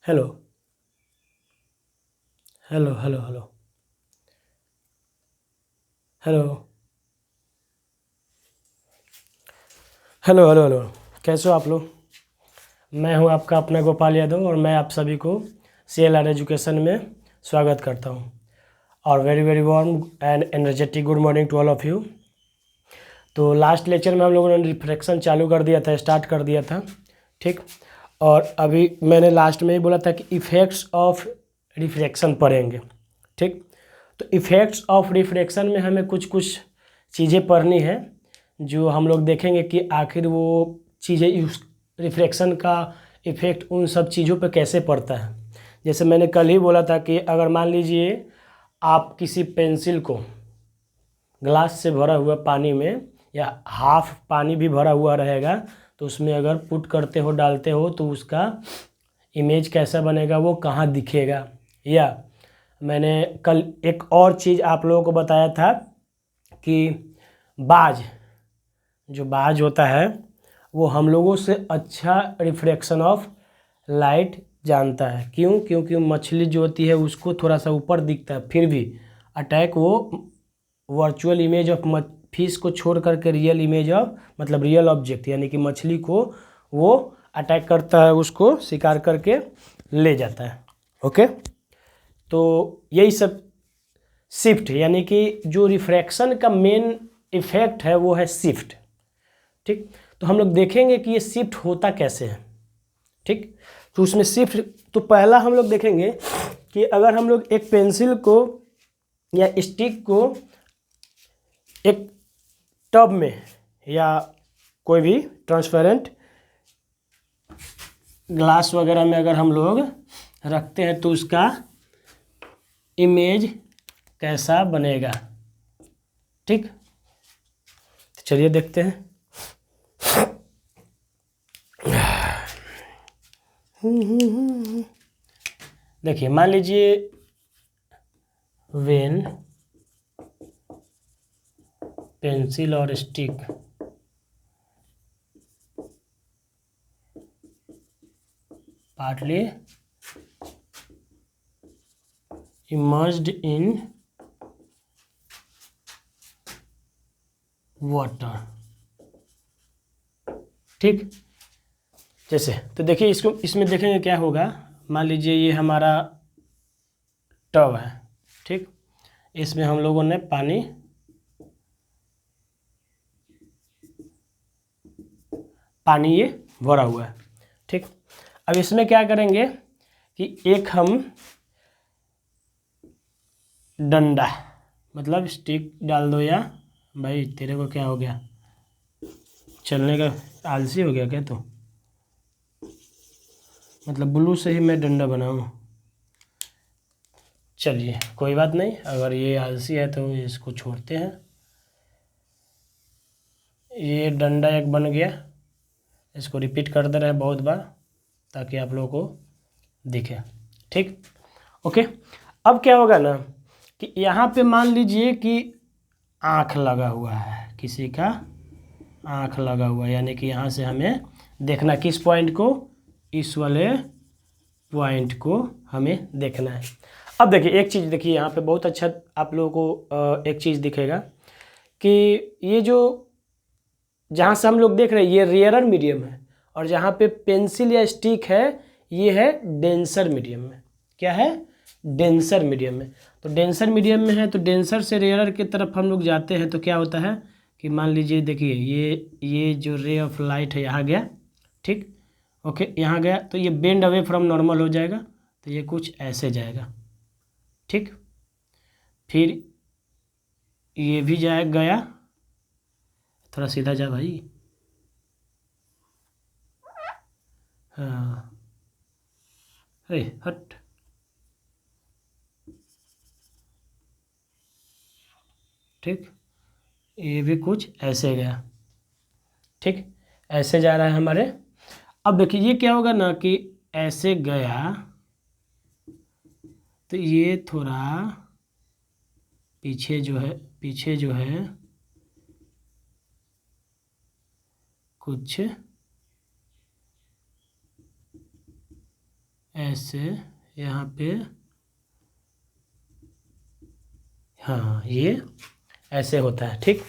Hello hello hello hello hello hello hello hello. कैसे हो आप लोग? मैं हूं आपका अपना गोपाल यादव और मैं आप सभी को CLR एजुकेशन में स्वागत करता हूं। और very very warm and energetic good morning to all of you. तो लास्ट लेक्चर में हम लोगों ने रिफ्रैक्शन चालू कर दिया था, स्टार्ट कर दिया था, ठीक। और अभी मैंने लास्ट में ही बोला था कि इफ़ेक्ट्स ऑफ रिफ्रैक्शन पढ़ेंगे, ठीक। तो इफ़ेक्ट्स ऑफ रिफ्रैक्शन में हमें कुछ कुछ चीज़ें पढ़नी है जो हम लोग देखेंगे कि आखिर वो चीज़ें उस रिफ्रैक्शन का इफ़ेक्ट उन सब चीज़ों पे कैसे पड़ता है। जैसे मैंने कल ही बोला था कि अगर मान लीजिए आप किसी पेंसिल को ग्लास से भरा हुआ पानी में या हाफ पानी भी भरा हुआ रहेगा तो उसमें अगर पुट करते हो, डालते हो, तो उसका इमेज कैसा बनेगा, वो कहाँ दिखेगा। या मैंने कल एक और चीज़ आप लोगों को बताया था कि बाज जो बाज होता है वो हम लोगों से अच्छा रिफ्रैक्शन ऑफ लाइट जानता है। क्यों? क्योंकि मछली जो होती है उसको थोड़ा सा ऊपर दिखता है, फिर भी अटैक वो वर्चुअल इमेज ऑफ फिश को छोड़ करके रियल इमेज ऑफ मतलब रियल ऑब्जेक्ट यानी कि मछली को वो अटैक करता है, उसको शिकार करके ले जाता है। ओके, तो यही सब शिफ्ट यानी कि जो रिफ्रैक्शन का मेन इफेक्ट है वो है शिफ्ट, ठीक। तो हम लोग देखेंगे कि ये शिफ्ट होता कैसे है, ठीक। तो उसमें शिफ्ट, तो पहला हम लोग देखेंगे कि अगर हम लोग एक पेंसिल को या स्टिक को एक टब में या कोई भी ट्रांसपेरेंट ग्लास वगैरह में अगर हम लोग रखते हैं तो उसका इमेज कैसा बनेगा, ठीक। तो चलिए देखते हैं। देखिए, मान लीजिए वेन पेंसिल और stick partly immersed in water, ठीक। जैसे तो देखिए इसको, इसमें देखेंगे क्या होगा। मान लीजिए ये हमारा टब है, ठीक। इसमें हम लोगों ने पानी ये भरा हुआ है, ठीक। अब इसमें क्या करेंगे कि एक हम डंडा मतलब स्टिक डाल दो, या भाई तेरे को क्या हो गया, चलने का आलसी हो गया क्या? तो मतलब ब्लू से ही मैं डंडा बनाऊँ? चलिए कोई बात नहीं, अगर ये आलसी है तो इसको छोड़ते हैं। ये डंडा एक बन गया, इसको रिपीट कर दे रहे हैं बहुत बार ताकि आप लोगों को दिखे, ठीक। ओके, अब क्या होगा ना कि यहाँ पे मान लीजिए कि आँख लगा हुआ है, किसी का आँख लगा हुआ है, यानी कि यहाँ से हमें देखना किस पॉइंट को, इस वाले पॉइंट को हमें देखना है। अब देखिए एक चीज़, देखिए यहाँ पे बहुत अच्छा आप लोगों को एक चीज़ दिखेगा कि ये जो जहाँ से हम लोग देख रहे हैं ये रेयरर मीडियम है, और जहाँ पे पेंसिल या स्टिक है ये है डेंसर मीडियम में। क्या है? डेंसर मीडियम में। तो डेंसर मीडियम में है तो डेंसर से रेयरर की तरफ हम लोग जाते हैं तो क्या होता है कि मान लीजिए देखिए ये जो रे ऑफ लाइट है यहाँ गया, ठीक। ओके, यहाँ गया तो ये बेंड अवे फ्रॉम नॉर्मल हो जाएगा, तो ये कुछ ऐसे जाएगा, ठीक। फिर ये भी गया, थोड़ा सीधा जा भाई, हाँ, अरे हट, ठीक। ये भी कुछ ऐसे गया, ठीक। ऐसे जा रहा है हमारे। अब देखिए ये क्या होगा ना कि ऐसे गया तो ये थोड़ा पीछे जो है कुछ ऐसे यहाँ पे, हाँ ये ऐसे होता है, ठीक।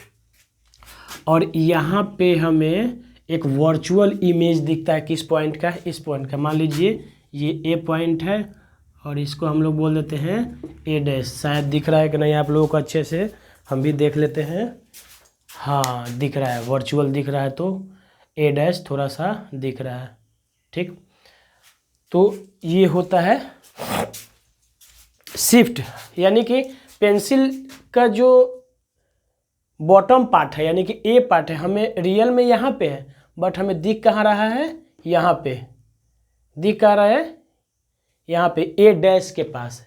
और यहाँ पे हमें एक वर्चुअल इमेज दिखता है किस पॉइंट का, इस पॉइंट का। मान लीजिए ये ए पॉइंट है और इसको हम लोग बोल देते हैं ए डैश। शायद दिख रहा है कि नहीं आप लोगों को अच्छे से, हम भी देख लेते हैं। हाँ दिख रहा है, वर्चुअल दिख रहा है, तो ए डैश थोड़ा सा दिख रहा है, ठीक। तो ये होता है शिफ्ट, यानी कि पेंसिल का जो बॉटम पार्ट है यानी कि ए पार्ट है, हमें रियल में यहाँ पे है, बट हमें दिख कहाँ रहा है, यहाँ पे दिख कहाँ रहा है, यहाँ पे ए डैश के पास है,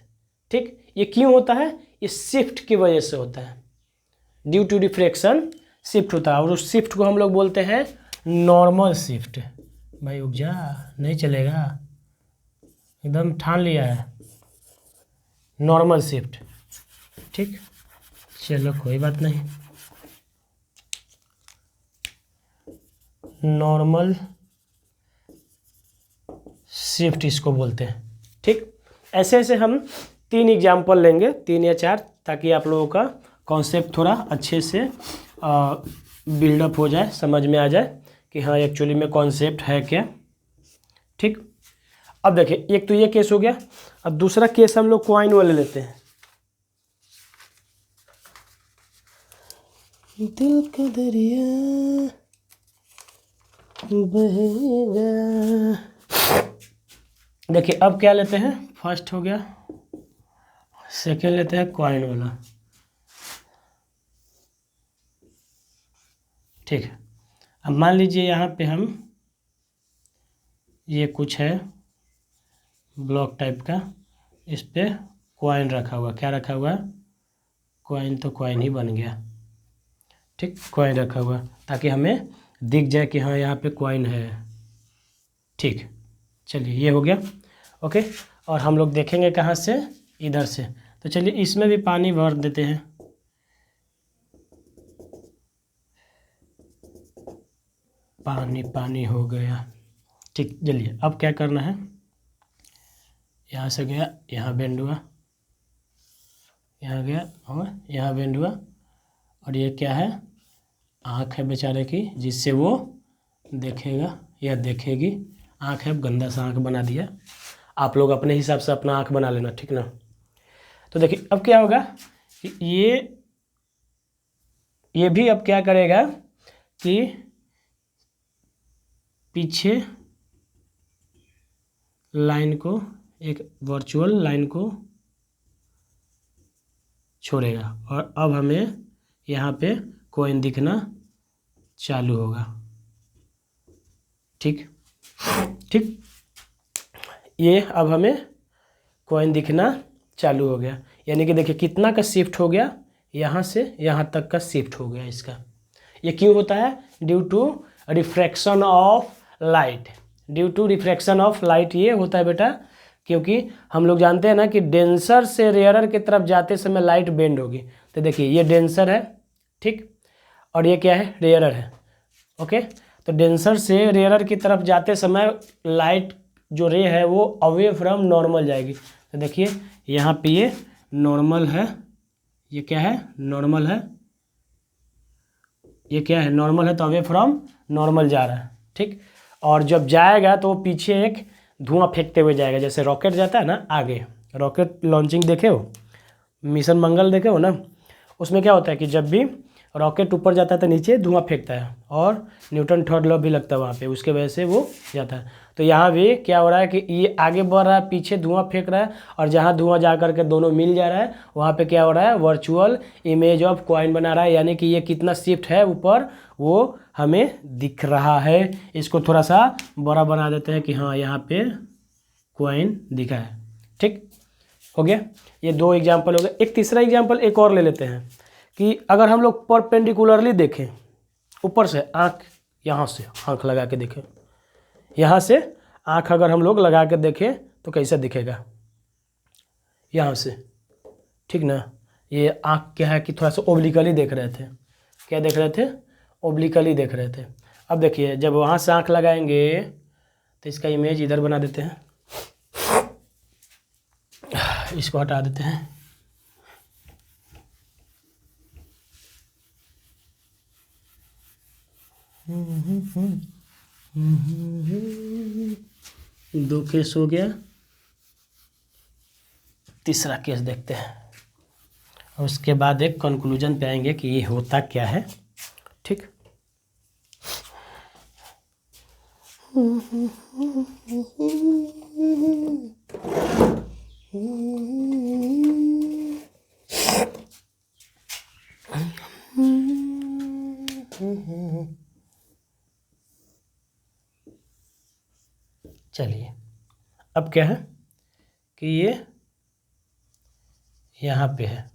ठीक। ये क्यों होता है, ये शिफ्ट की वजह से होता है, ड्यू टू रिफ्रैक्शन शिफ्ट होता है। और उस शिफ्ट को हम लोग बोलते हैं नॉर्मल शिफ्ट। भाई उठ जा, नहीं चलेगा, एकदम ठान लिया है, नॉर्मल शिफ्ट, ठीक। चलो कोई बात नहीं, नॉर्मल शिफ्ट इसको बोलते हैं, ठीक। ऐसे ऐसे हम 3 एग्जाम्पल लेंगे, 3 या 4, ताकि आप लोगों का कॉन्सेप्ट थोड़ा अच्छे से बिल्डअप हो जाए, समझ में आ जाए कि हाँ एक्चुअली में कॉन्सेप्ट है क्या, ठीक। अब देखिए, एक तो ये केस हो गया। अब दूसरा केस हम लोग कॉइन वाले लेते हैं। दिल का दरिया बहेगा। देखिए अब क्या लेते हैं, फर्स्ट हो गया, सेकेंड लेते हैं कॉइन वाला, ठीक है। अब मान लीजिए यहाँ पे हम, ये कुछ है ब्लॉक टाइप का, इस पे कॉइन रखा हुआ, क्या रखा हुआ, कॉइन, तो कॉइन ही बन गया, ठीक। कॉइन रखा हुआ ताकि हमें दिख जाए कि हाँ यहाँ पे कॉइन है, ठीक। चलिए ये हो गया, ओके। और हम लोग देखेंगे कहाँ से, इधर से। तो चलिए इसमें भी पानी भर देते हैं, पानी पानी हो गया, ठीक। चलिए अब क्या करना है, यहाँ से गया, यहाँ बेंड हुआ, यहाँ गया और यहाँ बेंड हुआ, और ये क्या है, आँख है बेचारे की, जिससे वो देखेगा या देखेगी। आँख है, गंदा सा आँख बना दिया, आप लोग अपने हिसाब से अपना आँख बना लेना, ठीक ना। तो देखिए अब क्या होगा कि ये भी अब क्या करेगा कि पीछे लाइन को, एक वर्चुअल लाइन को छोड़ेगा, और अब हमें यहाँ पे कॉइन दिखना चालू होगा, ठीक ठीक। ये अब हमें कॉइन दिखना चालू हो गया, यानी कि देखिए कितना का शिफ्ट हो गया, यहाँ से यहाँ तक का शिफ्ट हो गया इसका। ये क्यों होता है, due to refraction of light. Due to refraction of light ये होता है बेटा, क्योंकि हम लोग जानते हैं ना कि डेंसर से रेयरर की तरफ जाते समय लाइट बेंड होगी। तो देखिए ये डेंसर है, ठीक, और ये क्या है, रेयरर है, ओके। तो डेंसर से रेयरर की तरफ जाते समय लाइट जो रे है वो अवे फ्रॉम नॉर्मल जाएगी। तो देखिए यहाँ पे ये नॉर्मल है, ये क्या है, नॉर्मल है, ये क्या है, नॉर्मल है, तो अवे फ्रॉम नॉर्मल जा रहा है, ठीक। और जब जाएगा तो पीछे एक धुआं फेंकते हुए जाएगा, जैसे रॉकेट जाता है ना आगे, रॉकेट लॉन्चिंग देखे हो, मिशन मंगल देखे हो ना, उसमें क्या होता है कि जब भी रॉकेट ऊपर जाता है तो नीचे धुआं फेंकता है, और न्यूटन थर्ड लॉ भी लगता है वहाँ पे, उसके वजह से वो जाता है। तो यहाँ भी क्या हो रहा है कि ये आगे बढ़ रहा है, पीछे धुआं फेंक रहा है, और जहाँ धुआं जा करके दोनों मिल जा रहा है वहाँ पे क्या हो रहा है, वर्चुअल इमेज ऑफ कॉइन बना रहा है, यानी कि ये कितना शिफ्ट है ऊपर वो हमें दिख रहा है। इसको थोड़ा सा बड़ा बना देते हैं कि हाँ यहाँ पे कॉइन दिखा है, ठीक हो गया। ये 2 एग्जाम्पल हो गए। एक तीसरा एग्जाम्पल एक और ले लेते हैं कि अगर हम लोग परपेंडिकुलरली देखें, ऊपर से आँख, यहाँ से आँख लगा के देखें, यहाँ से आँख अगर हम लोग लगा के देखें तो कैसा दिखेगा, यहाँ से, ठीक ना। ये आँख क्या है कि थोड़ा सा ओब्लिकली देख रहे थे, क्या देख रहे थे, ओब्लिकली देख रहे थे। अब देखिए जब वहाँ से आँख लगाएंगे तो इसका इमेज इधर बना देते हैं, इसको हटा देते हैं। दो केस हो गया, तीसरा केस देखते हैं और उसके बाद एक कंक्लूजन पे आएंगे कि ये होता क्या है। ठीक, चलिए अब क्या है कि ये यहाँ पे है,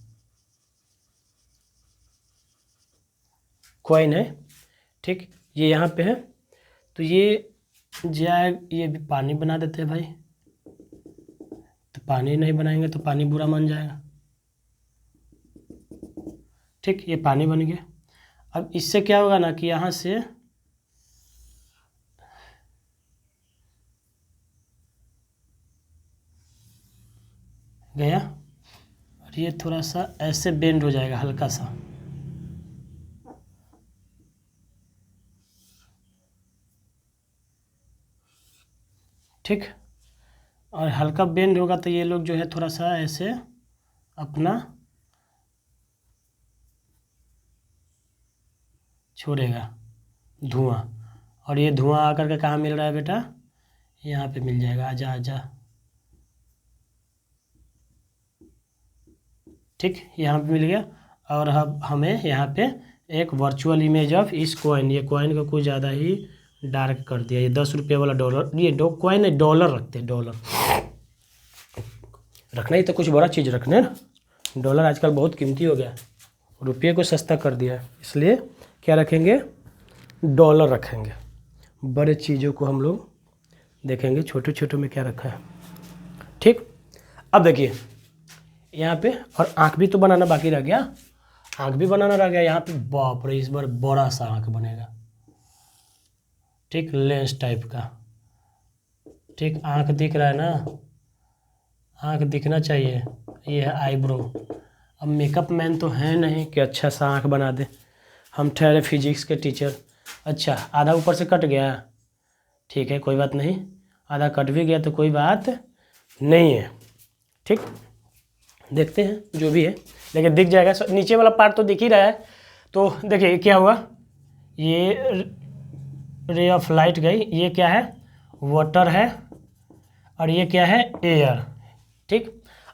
कॉइन है। ठीक, ये यहाँ पे है, तो ये जाए, ये भी पानी बना देते हैं भाई। तो पानी नहीं बनाएंगे तो पानी बुरा मान जाएगा। ठीक, ये पानी बन गया। अब इससे क्या होगा ना कि यहाँ से गया और ये थोड़ा सा ऐसे बेंड हो जाएगा हल्का सा। ठीक, और हल्का बेंड होगा तो ये लोग जो है थोड़ा सा ऐसे अपना छोड़ेगा धुआं, और ये धुआं आकर के कहाँ मिल रहा है बेटा, यहाँ पे मिल जाएगा। आजा आजा। ठीक, यहाँ पे मिल गया। और अब हमें यहाँ पे एक वर्चुअल इमेज ऑफ इस कॉइन, ये कॉइन को कुछ ज़्यादा ही डार्क कर दिया। ये 10 रुपये वाला डॉलर, ये कॉइन है, डॉलर रखते हैं, डॉलर रखना ही तो कुछ बड़ा चीज़ रखने ना। डॉलर आजकल बहुत कीमती हो गया, रुपये को सस्ता कर दिया है, इसलिए क्या रखेंगे, डॉलर रखेंगे। बड़े चीज़ों को हम लोग देखेंगे, छोटे छोटे में क्या रखा है। ठीक, अब देखिए यहाँ पे, और आँख भी तो बनाना बाकी रह गया, आँख भी बनाना रह गया यहाँ पे। बाप रे, इस बार बड़ा सा आँख बनेगा। ठीक, लेंस टाइप का। ठीक, आँख दिख रहा है ना, आँख दिखना चाहिए। ये है आईब्रो। अब मेकअप मैन तो है नहीं कि अच्छा सा आँख बना दे। हम ठहरे फिजिक्स के टीचर। अच्छा, आधा ऊपर से कट गया, ठीक है कोई बात नहीं, आधा कट भी गया तो कोई बात नहीं है। ठीक, देखते हैं जो भी है, लेकिन दिख जाएगा। नीचे वाला पार्ट तो दिख ही रहा है। तो देखिए क्या हुआ, ये रे ऑफ लाइट गई, ये क्या है, वाटर है, और ये क्या है, एयर। ठीक,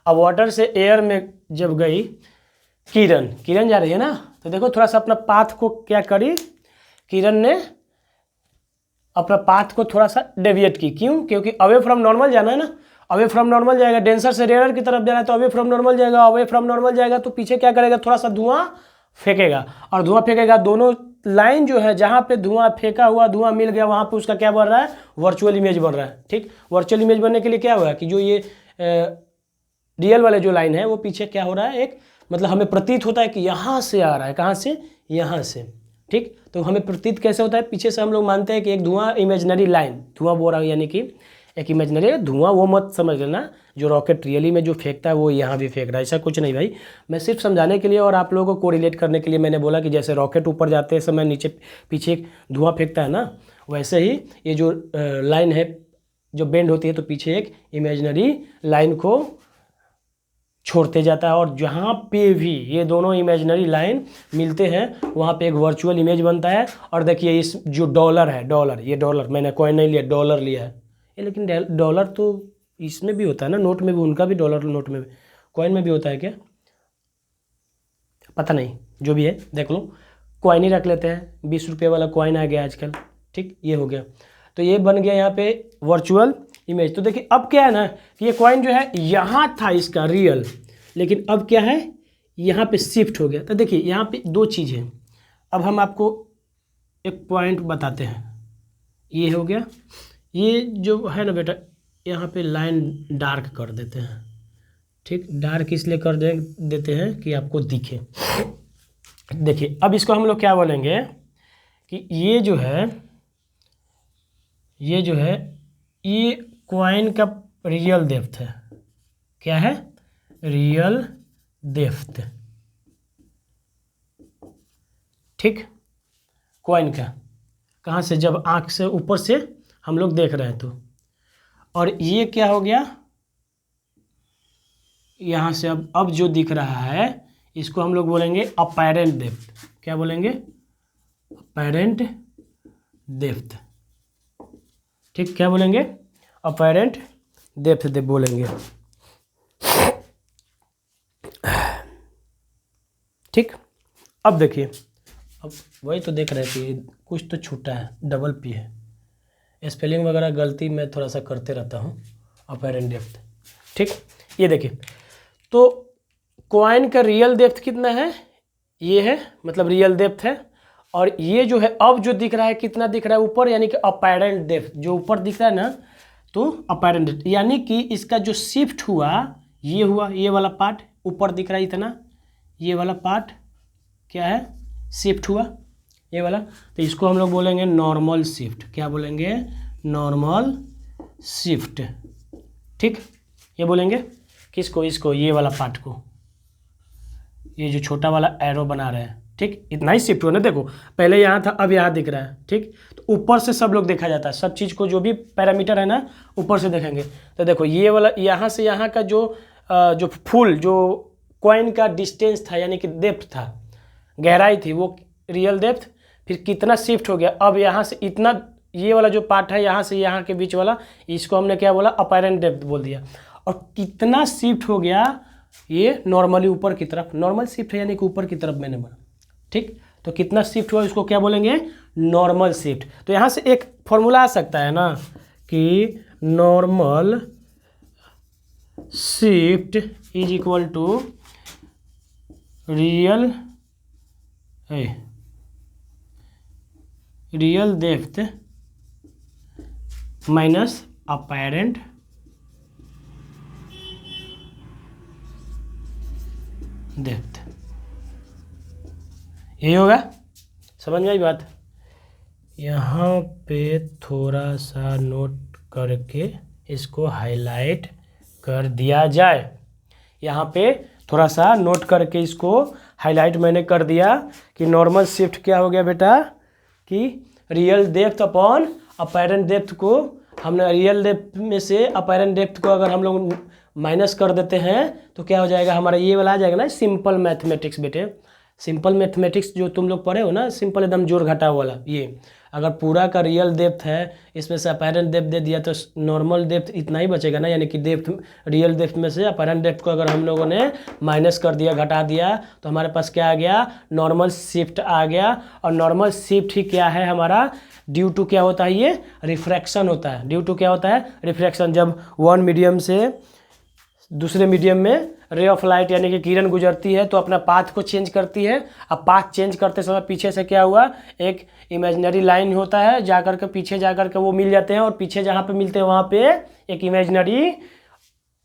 अब वाटर से एयर में जब गई किरण जा रही है ना, तो देखो थोड़ा सा अपना पाथ को क्या करी, किरण ने अपना पाथ को थोड़ा सा डेविएट की। क्यों? क्योंकि अवे फ्रॉम नॉर्मल जाना है ना, अवे फ्रॉम नॉर्मल जाएगा, डेंसर से रेयर की तरफ जाना है तो अवे फ्रॉम नॉर्मल जाएगा। अवे फ्रॉम नॉर्मल जाएगा तो पीछे क्या करेगा, थोड़ा सा धुआं फेंकेगा, और धुआं फेंकेगा, दोनों लाइन जो है जहाँ पे धुआं फेंका हुआ धुआं मिल गया वहाँ पे उसका क्या बन रहा है, वर्चुअल इमेज बन रहा है। ठीक, वर्चुअल इमेज बनने के लिए क्या हुआ कि जो ये रियल वाले जो लाइन है वो पीछे क्या हो रहा है, एक मतलब हमें प्रतीत होता है कि यहाँ से आ रहा है, कहाँ से, यहाँ से। ठीक, तो हमें प्रतीत कैसे होता है, पीछे से हम लोग मानते हैं कि एक धुआं इमेजिनरी लाइन, धुआं बोल रहा है यानी कि एक इमेजिनरी धुआं, वो मत समझ लेना जो रॉकेट रियली में जो फेंकता है वो यहाँ भी फेंक रहा है, ऐसा कुछ नहीं भाई। मैं सिर्फ समझाने के लिए और आप लोगों को कोरिलेट करने के लिए मैंने बोला कि जैसे रॉकेट ऊपर जाते समय नीचे पीछे धुआं फेंकता है ना, वैसे ही ये जो लाइन है जो बेंड होती है तो पीछे एक इमेजिनरी लाइन को छोड़ते जाता है, और जहाँ पे भी ये दोनों इमेजिनरी लाइन मिलते हैं वहाँ पे एक वर्चुअल इमेज बनता है। और देखिए इस जो डॉलर है, डॉलर, ये डॉलर मैंने कॉइन नहीं लिया, डॉलर लिया है ये, लेकिन डॉलर तो इसमें भी होता है ना, नोट में भी, उनका भी डॉलर नोट में भी, कॉइन में भी होता है क्या, पता नहीं, जो भी है देख लो, कॉइन ही रख लेते हैं। 20 रुपये वाला कॉइन आ गया आजकल। ठीक, ये हो गया, तो ये बन गया यहाँ पे वर्चुअल इमेज। तो देखिए अब क्या है ना कि ये कॉइन जो है यहाँ था इसका रियल, लेकिन अब क्या है यहाँ पे शिफ्ट हो गया। तो देखिए यहाँ पे दो चीज़ है। अब हम आपको एक पॉइंट बताते हैं, ये हो गया, ये जो है ना बेटा यहाँ पे लाइन डार्क कर देते हैं। ठीक, डार्क इसलिए कर देते हैं कि आपको दिखे। देखिए अब इसको हम लोग क्या बोलेंगे कि ये जो है ये कॉइन का रियल डेप्थ है। क्या है, रियल डेप्थ, ठीक, कॉइन का, कहाँ से, जब आँख से ऊपर से हम लोग देख रहे हैं तो। और ये क्या हो गया, यहाँ से अब जो दिख रहा है इसको हम लोग बोलेंगे अपैरेंट डेप्थ। क्या बोलेंगे, अपैरेंट डेप्थ, ठीक, क्या बोलेंगे, अपैरेंट डेप्थ दे बोलेंगे, ठीक। अब देखिए, अब वही तो देख रहे थे, कुछ तो छूटा है, डबल पी है, स्पेलिंग वगैरह गलती मैं थोड़ा सा करते रहता हूँ। अपैरेंट डेप्थ, ठीक, ये देखिए, तो कॉइन का रियल डेप्थ कितना है, ये है, मतलब रियल डेप्थ है। और ये जो है अब जो दिख रहा है कितना दिख रहा है ऊपर, यानी कि अपैरेंट डेप्थ, जो ऊपर दिख रहा है ना, तो अपैरेंट डेप्थ, यानी कि इसका जो शिफ्ट हुआ, ये वाला पार्ट ऊपर दिख रहा है इतना, ये वाला पार्ट क्या है, शिफ्ट हुआ, ये वाला, तो इसको हम लोग बोलेंगे नॉर्मल शिफ्ट। क्या बोलेंगे, नॉर्मल शिफ्ट, ठीक, ये बोलेंगे किसको, इसको, ये वाला पार्ट को, ये जो छोटा वाला एरो बना रहे हैं, ठीक, इतना ही शिफ्ट हुआ ना, देखो पहले यहाँ था अब यहाँ दिख रहा है, ठीक, तो ऊपर से सब लोग देखा जाता है, सब चीज़ को जो भी पैरामीटर है ना ऊपर से देखेंगे। तो देखो ये वाला यहाँ से यहाँ का जो फुल जो कॉइन का डिस्टेंस था, यानी कि डेप्थ था, गहराई थी, वो रियल डेप्थ, फिर कितना शिफ्ट हो गया, अब यहाँ से इतना, ये वाला जो पार्ट है यहाँ से यहाँ के बीच वाला, इसको हमने क्या बोला, अपैरेंट डेप्थ बोल दिया। और कितना शिफ्ट हो गया, ये नॉर्मली ऊपर की तरफ, नॉर्मल शिफ्ट है यानी कि ऊपर की तरफ मैंने बोला, ठीक, तो कितना शिफ्ट हुआ उसको क्या बोलेंगे, नॉर्मल शिफ्ट। तो यहाँ से एक फॉर्मूला आ सकता है ना कि normal shift is equal to real depth minus apparent depth, यही होगा, समझ में आई बात। यहाँ पे थोड़ा सा नोट करके इसको हाईलाइट कर दिया जाए, यहाँ पे थोड़ा सा नोट करके इसको हाईलाइट मैंने कर दिया कि नॉर्मल शिफ्ट क्या हो गया बेटा, कि real depth upon apparent depth को, हमने रियल डेप्थ में से अपैरेंट डेप्थ को अगर हम लोग माइनस कर देते हैं तो क्या हो जाएगा, हमारा ये वाला आ जाएगा ना, सिंपल मैथमेटिक्स बेटे, सिंपल मैथमेटिक्स जो तुम लोग पढ़े हो ना, सिंपल एकदम जोड़ घटाव वाला, ये अगर पूरा का रियल डेप्थ है, इसमें से अपैरेंट डेप्थ दे दिया तो नॉर्मल डेप्थ इतना ही बचेगा ना, यानी कि डेप्थ, रियल डेप्थ में से अपैरेंट डेप्थ को अगर हम लोगों ने माइनस कर दिया, घटा दिया, तो हमारे पास क्या आ गया, नॉर्मल शिफ्ट आ गया। और नॉर्मल शिफ्ट ही क्या है हमारा, ड्यू टू क्या होता है, ये रिफ्रैक्शन होता है, ड्यू टू क्या होता है, रिफ्रैक्शन। जब वन मीडियम से दूसरे मीडियम में रे ऑफ लाइट यानी कि किरण गुजरती है तो अपना पाथ को चेंज करती है। अब पाथ चेंज करते समय पीछे से क्या हुआ, एक इमेजिनरी लाइन होता है, जाकर के पीछे जाकर के वो मिल जाते हैं, और पीछे जहाँ पे मिलते हैं वहाँ पे एक इमेजिनरी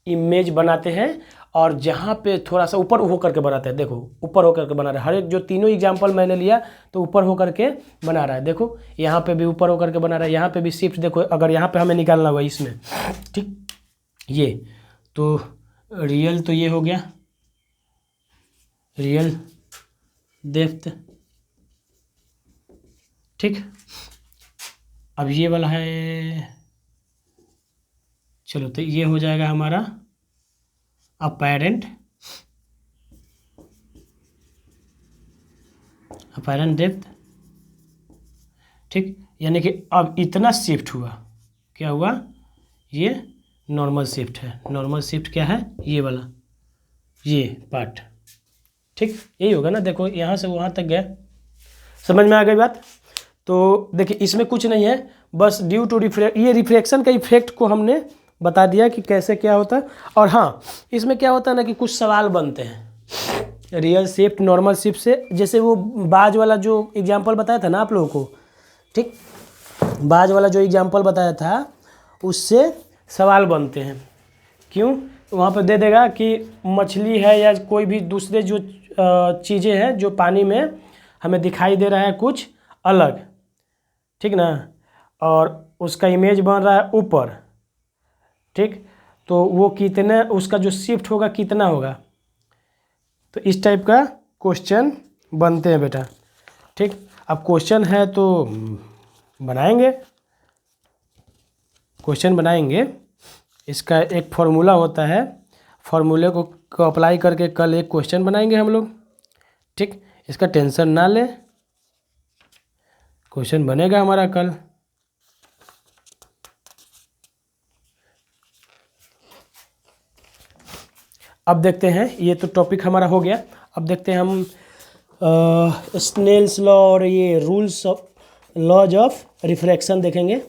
इमेज बनाते हैं, और जहाँ पे थोड़ा सा ऊपर हो करके बनाते हैं, देखो ऊपर हो करके बना रहा है, हर एक जो तीनों एग्जाम्पल मैंने लिया तो ऊपर हो करके बना रहा है, देखो यहाँ पे भी ऊपर हो करके बना रहा है, यहाँ पे भी शिफ्ट देखो, अगर यहाँ पे हमें निकालना हुआ इसमें, ठीक, ये तो रियल तो ये हो गया रियल डेप्थ, ठीक। अब ये वाला है, चलो तो ये हो जाएगा हमारा अपैरेंट डेप्थ, ठीक, यानी कि अब इतना शिफ्ट हुआ, क्या हुआ, ये नॉर्मल शिफ्ट है। नॉर्मल शिफ्ट क्या है, ये वाला, ये पार्ट, ठीक, यही होगा ना, देखो यहाँ से वहाँ तक गया, समझ में आ गई बात। तो देखिए इसमें कुछ नहीं है, बस ड्यू टू ये रिफ्रैक्शन का इफेक्ट को हमने बता दिया कि कैसे क्या होता है। और हाँ, इसमें क्या होता है ना कि कुछ सवाल बनते हैं रियल शिफ्ट नॉर्मल शिफ्ट से, जैसे वो बाज वाला जो एग्जाम्पल बताया था ना आप लोगों को, ठीक, बाज वाला जो एग्जाम्पल बताया था उससे सवाल बनते हैं। क्यों, वहाँ पर दे देगा कि मछली है या कोई भी दूसरे जो चीज़ें हैं जो पानी में हमें दिखाई दे रहा है कुछ अलग, ठीक ना, और उसका इमेज बन रहा है ऊपर, ठीक, तो वो कितना, उसका जो शिफ्ट होगा कितना होगा। तो इस टाइप का क्वेश्चन बनते हैं बेटा। ठीक, अब क्वेश्चन है तो बनाएंगे, क्वेश्चन बनाएंगे। इसका एक फॉर्मूला होता है, फॉर्मूले को अप्लाई करके कल एक क्वेश्चन बनाएंगे हम लोग। ठीक, इसका टेंशन ना ले, क्वेश्चन बनेगा हमारा कल। अब देखते हैं, ये तो टॉपिक हमारा हो गया। अब देखते हैं हम स्नेल्स लॉ और ये rules of laws of refraction देखेंगे।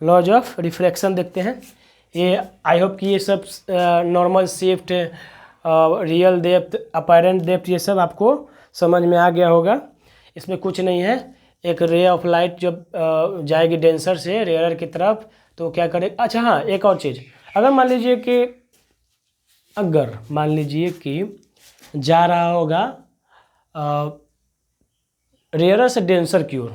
लॉज ऑफ रिफ्रैक्शन देखते हैं। ये आई होप कि ये सब normal shift, real depth, apparent depth, ये सब आपको समझ में आ गया होगा। इसमें कुछ नहीं है, एक रे ऑफ लाइट जब जाएगी डेंसर से रेयरर की तरफ तो क्या करे। अच्छा हाँ, एक और चीज़, अगर मान लीजिए कि जा रहा होगा रेयरर से डेंसर की ओर,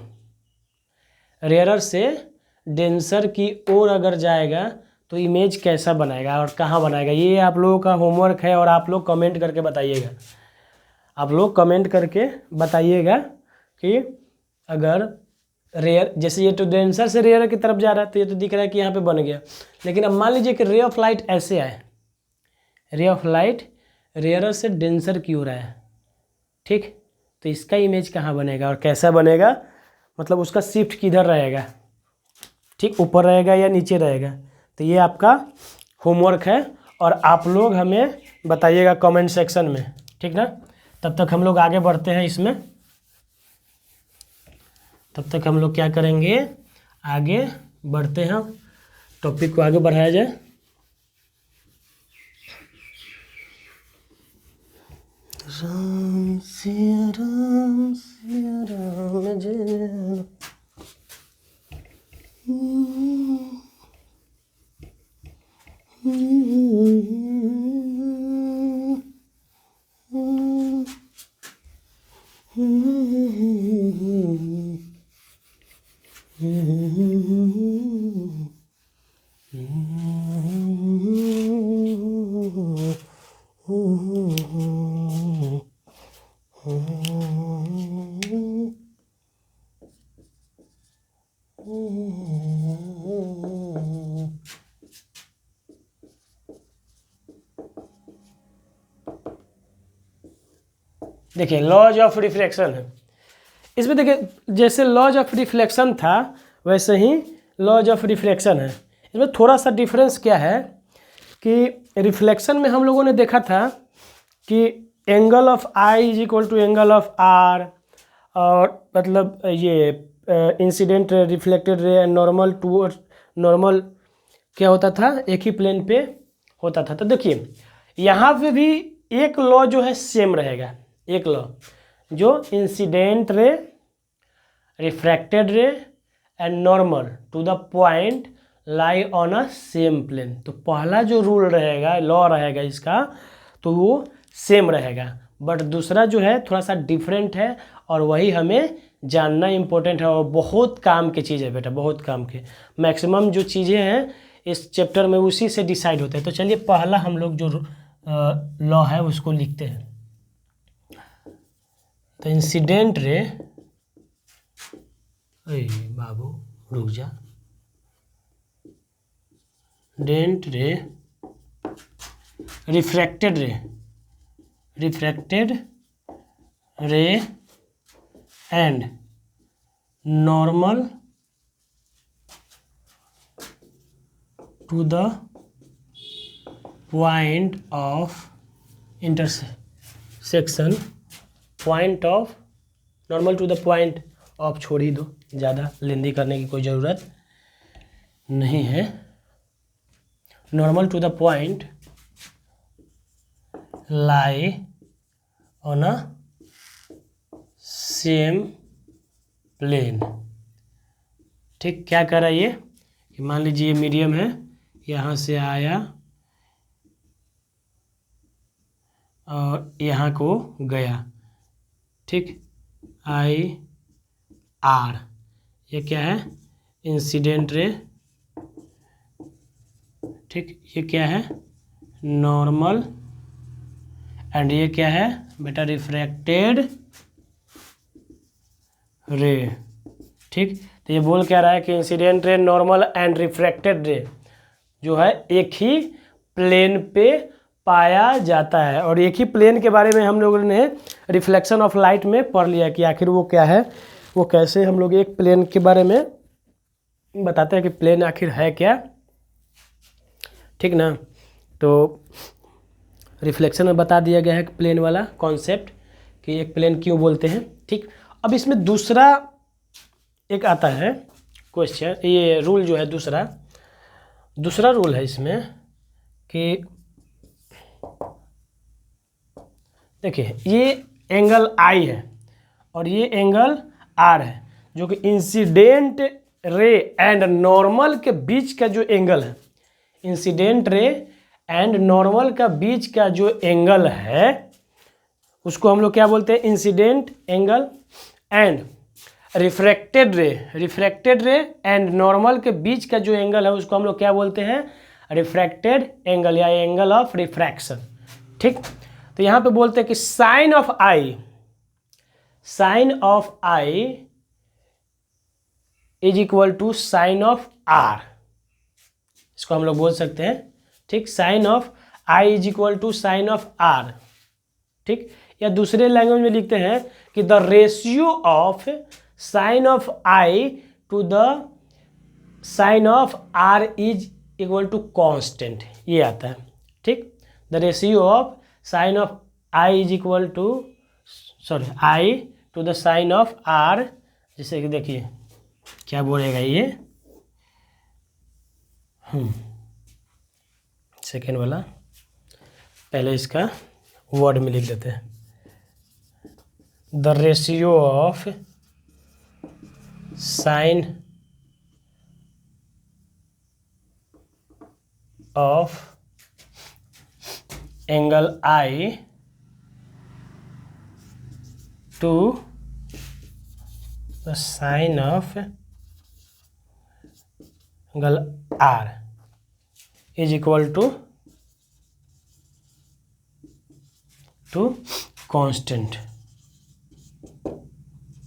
रेयरर से डेंसर की ओर अगर जाएगा तो इमेज कैसा बनाएगा और कहाँ बनाएगा, ये आप लोगों का होमवर्क है। और आप लोग कमेंट करके बताइएगा, आप लोग कमेंट करके बताइएगा कि अगर रेयर, जैसे ये तो डेंसर से रेयर की तरफ जा रहा है तो ये तो दिख रहा है कि यहाँ पे बन गया। लेकिन अब मान लीजिए कि रे ऑफ लाइट ऐसे आए, रे ऑफ लाइट रेयरर से डेंसर की ओर आया। ठीक, तो इसका इमेज कहाँ बनेगा और कैसा बनेगा, मतलब उसका शिफ्ट किधर रहेगा। ठीक, ऊपर रहेगा या नीचे रहेगा। तो ये आपका होमवर्क है और आप लोग हमें बताइएगा कमेंट सेक्शन में। ठीक ना, तब तक हम लोग आगे बढ़ते हैं इसमें। तब तक हम लोग क्या करेंगे, आगे बढ़ते हैं, टॉपिक को आगे बढ़ाया जाए। राम सिया राम जय। देखिए लॉज ऑफ रिफ्लेक्शन है इसमें। देखिए जैसे लॉज ऑफ रिफ्लेक्शन था वैसे ही लॉज ऑफ रिफ्लेक्शन है। इसमें थोड़ा सा डिफरेंस क्या है कि रिफ्लेक्शन में हम लोगों ने देखा था कि angle of i is equal to angle of r, और मतलब ये incident reflected ray normal to normal क्या होता था, एक ही प्लेन पे होता था। तो देखिए यहाँ पे भी एक लॉ जो है सेम रहेगा, एक लॉ जो incident ray, refracted ray and normal to the point lie on a same plane. तो पहला जो रूल रहेगा, लॉ रहेगा इसका, तो वो सेम रहेगा। बट दूसरा जो है थोड़ा सा डिफरेंट है और वही हमें जानना इम्पोर्टेंट है और बहुत काम की चीज़ है बेटा, बहुत काम की। मैक्सिमम जो चीज़ें हैं इस चैप्टर में उसी से डिसाइड होते हैं। तो चलिए पहला हम लोग जो लॉ है उसको लिखते हैं। तो इंसिडेंट रे, बाबू रुक जा, डेंट रे, refracted ray, refracted ray and normal to the point of intersection, point of, normal to the point of छोड़ ही दो, ज़्यादा लेंदी करने की कोई ज़रूरत नहीं है। Normal to the point lie on a same plane. ठीक, क्या कर रहा है ये कि मान लीजिए मीडियम है, यहाँ से आया और यहाँ को गया। ठीक, आई आर, ये क्या है, इंसिडेंट रे, ठीक, ये क्या है नॉर्मल, एंड ये क्या है बेटा रिफ्रैक्टेड रे। ठीक, तो ये बोल क्या रहा है कि incident ray, normal and refracted रे जो है एक ही प्लेन पे पाया जाता है। और एक ही प्लेन के बारे में हम लोगों ने रिफ्लेक्शन ऑफ लाइट में पढ़ लिया कि आखिर वो क्या है, वो कैसे हम लोग एक प्लेन के बारे में बताते हैं कि प्लेन आखिर है क्या। ठीक ना, तो रिफ्लेक्शन में बता दिया गया है कि प्लेन वाला कॉन्सेप्ट कि एक प्लेन क्यों बोलते हैं। ठीक, अब इसमें दूसरा एक आता है क्वेश्चन, ये रूल जो है दूसरा रूल है इसमें कि देखिए ये एंगल आई है और ये एंगल आर है, जो कि इंसिडेंट रे एंड नॉर्मल के बीच का जो एंगल है, इंसिडेंट रे एंड नॉर्मल का बीच का जो एंगल है उसको हम लोग क्या बोलते हैं incident angle. And refracted ray and normal के बीच का जो एंगल है उसको हम लोग क्या बोलते हैं रिफ्रैक्टेड एंगल या एंगल ऑफ रिफ्रैक्शन। ठीक, तो यहाँ पे बोलते हैं कि sine of i is equal to sine of r, इसको हम लोग बोल सकते हैं। ठीक, sine of i is equal to sine of r. ठीक, या दूसरे लैंग्वेज में लिखते हैं कि the ratio of sine of i to the sine of r is equal to constant, ये आता है। ठीक, the ratio of sine of i is equal to i to the sine of r, जैसे कि देखिए क्या बोलेगा ये सेकेंड वाला, पहले इसका वर्ड में लिख देते हैं। The ratio of sine of angle i to the sine of angle r is equal to